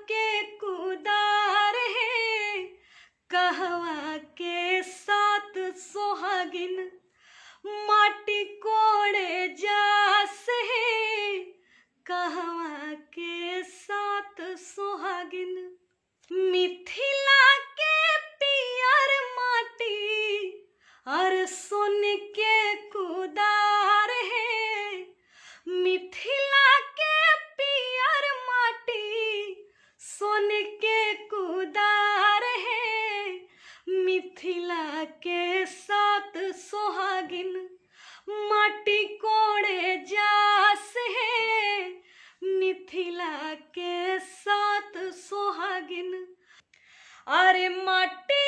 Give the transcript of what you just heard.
के कुदार है, कहवा के साथ सोहागिन माटी कोड़े जास है, कहवा के साथ सोहागिन। मिथिला के पियर माटी और सोन के कुदार है, मिथिला के पियर माटी सोन के कुदार है, मिथिला के साथ सोहागिन माटी कोड़े जास है, मिथिला के साथ सोहागिन। अरे माटी